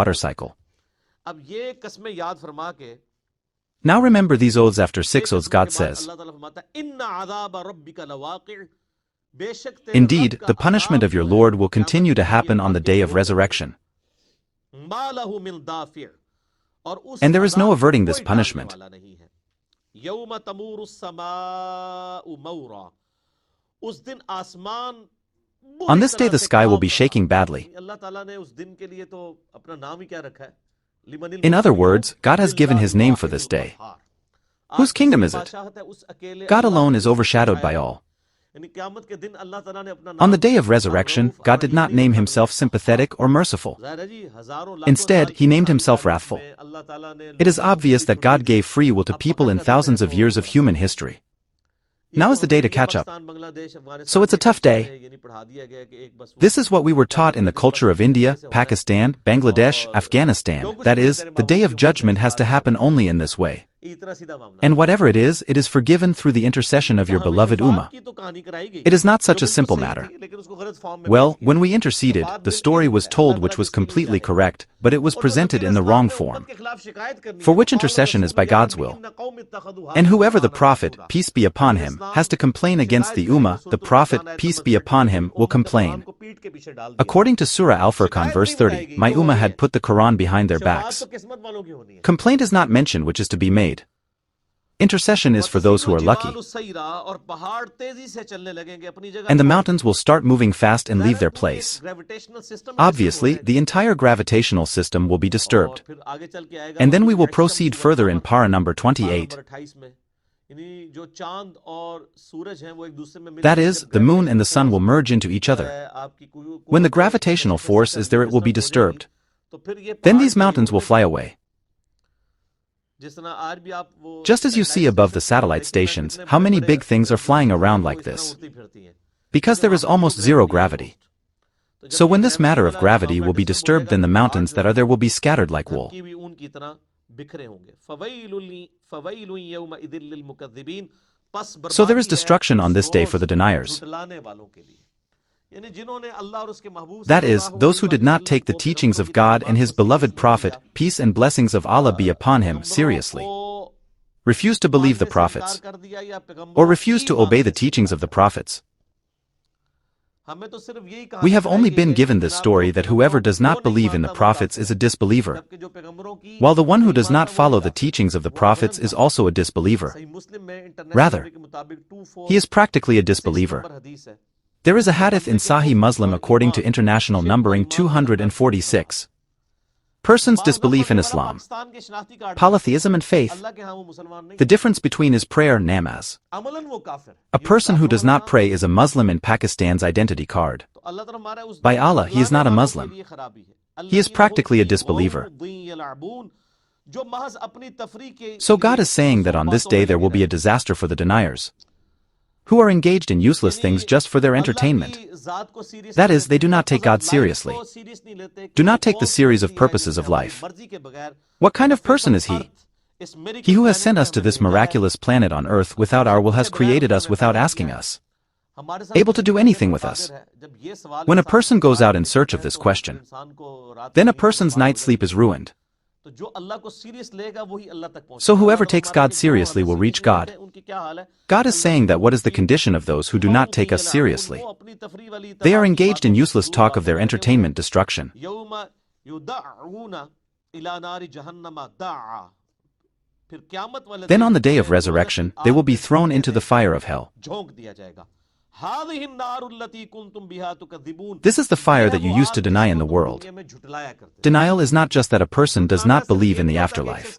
water cycle. अब ये कस्में याद फरमा के Now remember these oaths after 6 oaths. God says, अल्लाह ताला फरमाता है इन्ना अज़ाब रब्बिका लवाक़िअ, बेशक तेरे Indeed, रब का the punishment of your अज़ाब जो Lord है, will continue to क़यामत के happen लिए on the वाक़िअ day of होगा। resurrection, मा लहू मिन दाफ़िअ, और उस and there is no अज़ाब को averting this कोई टालने punishment. वाला नहीं है। यौम तमूरु अस्समाउ मौरा, उस दिन आसमान On बुरी this day तरह the से sky will कांप be रहा shaking है। badly. अल्लाह ताला ने उस दिन के लिए तो अपना नाम ही क्या रखा है? लिमनिल In other मुल्कुल यौम words, God has given his लिल्लाहिल name for this वाहिदिल day. क़हार। Whose आज kingdom किसकी is it? बादशाहत है? उस अकेले God अल्लाह alone की, is जिसने overshadowed छाया by है। all. यानी क़यामत के दिन अल्लाह ताला ने अपना On the नाम day of resurrection, ar-रऊफ God did ar-रहीम not नहीं name रखा, himself बल्कि क़हार। sympathetic or merciful. ज़ाहिर है जी, हजारों लाखों Instead, साल he की named इंसानी himself तारीख wrathful. में अल्लाह It is obvious that God gave free will to people in thousands of years of human history. Now is the day to catch up. So it's a tough day. This is what we were taught in the culture of India, Pakistan, Bangladesh, Afghanistan. That is, the day of judgment has to happen only in this way. And whatever it is forgiven through the intercession of your beloved Ummah. It is not such a simple matter. Well, when we interceded, the story was told which was completely correct, but it was presented in the wrong form. For which intercession is by God's will. And whoever the Prophet, peace be upon him, has to complain against the Ummah, the Prophet, peace be upon him, will complain. According to Surah Al-Furqan verse 30, my Ummah had put the Quran behind their backs. Complaint is not mentioned which is to be made. Intercession is for those who are lucky. And the mountains will start moving fast and leave their place. Obviously, the entire gravitational system will be disturbed. And then we will proceed further in para number 28. That is, the moon and the sun will merge into each other. When the gravitational force is there, it will be disturbed. Then these mountains will fly away. Just as you see above the satellite stations, how many big things are flying around like this? Because there is almost zero gravity. So when this matter of gravity will be disturbed, then the mountains that are there will be scattered like wool. So there is destruction on this day for the deniers. That is, those who did not take the teachings of God and His beloved Prophet, peace and blessings of Allah be upon him, seriously. Refuse to believe the prophets. Or refuse to obey the teachings of the prophets. We have only been given this story that whoever does not believe in the prophets is a disbeliever, while the one who does not follow the teachings of the prophets is also a disbeliever. Rather, he is practically a disbeliever. There is a hadith in Sahih Muslim according to international numbering 246. Persons' disbelief in Islam, polytheism and faith. The difference between is prayer and namaz. A person who does not pray is a Muslim in Pakistan's identity card. By Allah, he is not a Muslim. He is practically a disbeliever. So God is saying that on this day there will be a disaster for the deniers, who are engaged in useless things just for their entertainment. That is, they do not take God seriously. Do not take the series of purposes of life. What kind of person is he? He who has sent us to this miraculous planet on earth without our will has created us without asking us, able to do anything with us. When a person goes out in search of this question, then a person's night's sleep is ruined. So whoever takes God seriously will reach God. God is saying that what is the condition of those who do not take us seriously? They are engaged in useless talk of their entertainment destruction. Then on the day of resurrection, they will be thrown into the fire of hell. This is the fire that you used to deny in the world. Denial is not just that a person does not believe in the afterlife.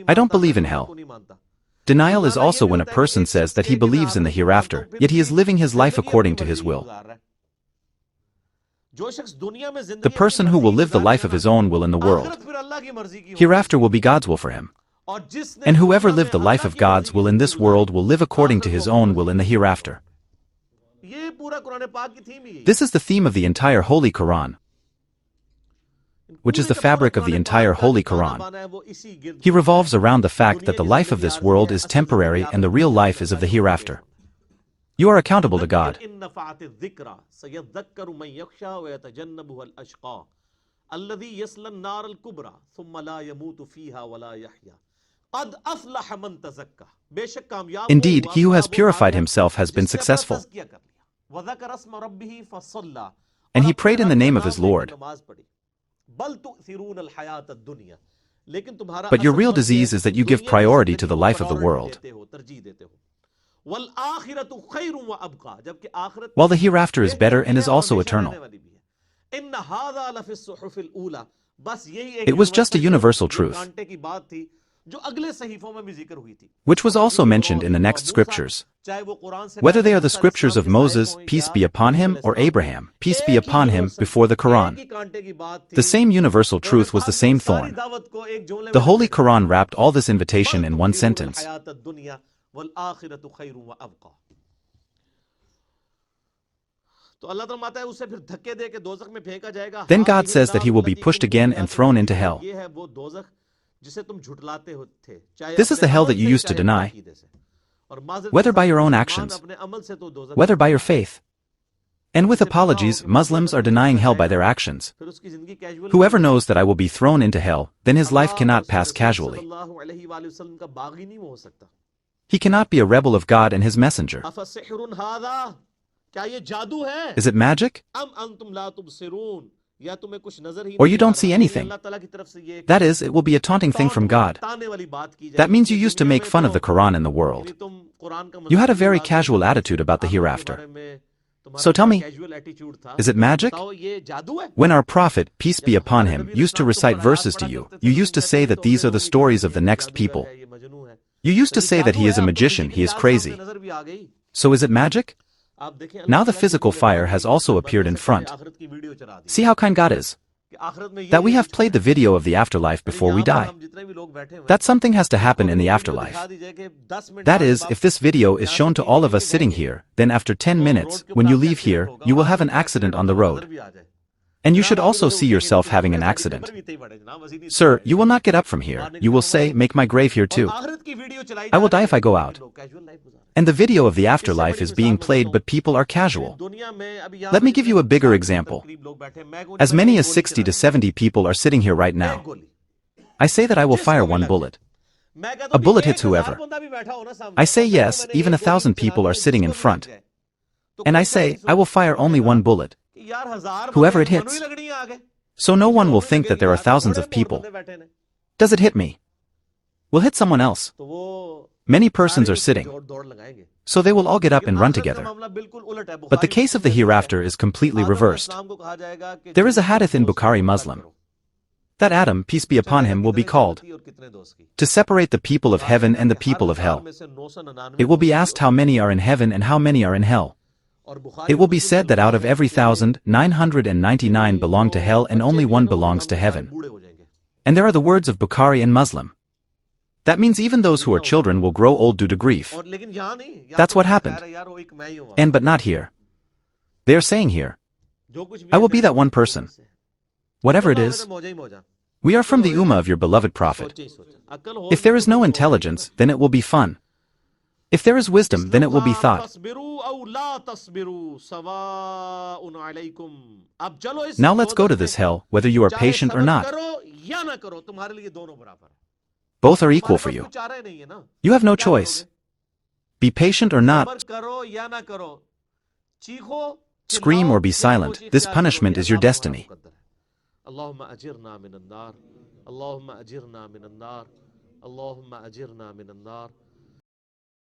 I don't believe in hell. Denial is also when a person says that he believes in the hereafter, yet he is living his life according to his will. The person who will live the life of his own will in the world, hereafter will be God's will for him. And whoever lived the life of God's will in this world will live according to his own will in the hereafter. This is the theme of the entire Holy Quran, which is the fabric of the entire Holy Quran. He revolves around the fact that the life of this world is temporary and the real life is of the hereafter. You are accountable to God. Indeed, he who has purified himself has been successful. And he prayed in the name of his Lord. But your real disease is that you give priority to the life of the world, while the hereafter is better and is also eternal. It was just a universal truth. which was also mentioned in the next scriptures. Whether they are the scriptures of Moses, peace be upon him, or Abraham, peace be upon him, before the Quran, the same universal truth was the same thorn. The Holy Quran wrapped all this invitation in one sentence. Then God says that he will be pushed again and thrown into hell. This is the hell that you used to deny, whether by your own actions, whether by your faith. And with apologies, Muslims are denying hell by their actions. Whoever knows that I will be thrown into hell, then his life cannot pass casually. He cannot be a rebel of God and his messenger. Is it magic? Or you don't see anything? That is, it will be a taunting thing from God. That means you used to make fun of the Quran in the world. You had a very casual attitude about the hereafter. So tell me, is it magic? When our Prophet, peace be upon him, used to recite verses to you, you used to say that these are the stories of the next people. You used to say that he is a magician, he is crazy. So is it magic? Now the physical fire has also appeared in front. See how kind God is? That we have played the video of the afterlife before we die. That something has to happen in the afterlife. That is, if this video is shown to all of us sitting here, then after 10 minutes, when you leave here, you will have an accident on the road. And you should also see yourself having an accident. Sir, you will not get up from here. You will say, make my grave here too. I will die if I go out. And the video of the afterlife is being played, but people are casual. Let me give you a bigger example. As many as 60 to 70 people are sitting here right now. I say that I will fire one bullet. A bullet hits whoever. I say yes, even 1,000 people are sitting in front. And I say, I will fire only one bullet. Whoever it hits. So no one will think that there are thousands of people. Does it hit me? Will hit someone else. Many persons are sitting. So they will all get up and run together. But the case of the hereafter is completely reversed. There is a hadith in Bukhari Muslim. That Adam, peace be upon him, will be called to separate the people of heaven and the people of hell. It will be asked how many are in heaven and how many are in hell. It will be said that out of every 1,999 belong to hell and only one belongs to heaven. And there are the words of Bukhari and Muslim. That means even those who are children will grow old due to grief. That's what happened. And but not here. They are saying here, I will be that one person. Whatever it is. We are from the ummah of your beloved Prophet. If there is no intelligence, then it will be fun. If there is wisdom, then it will be thought. Now let's go to this hell, whether you are patient or not. Both are equal for you. You have no choice. Be patient or not. Scream or be silent. This punishment is your destiny. Allahumma ajirna min an-nar. Allahumma ajirna min an-nar. Allahumma ajirna min an-nar.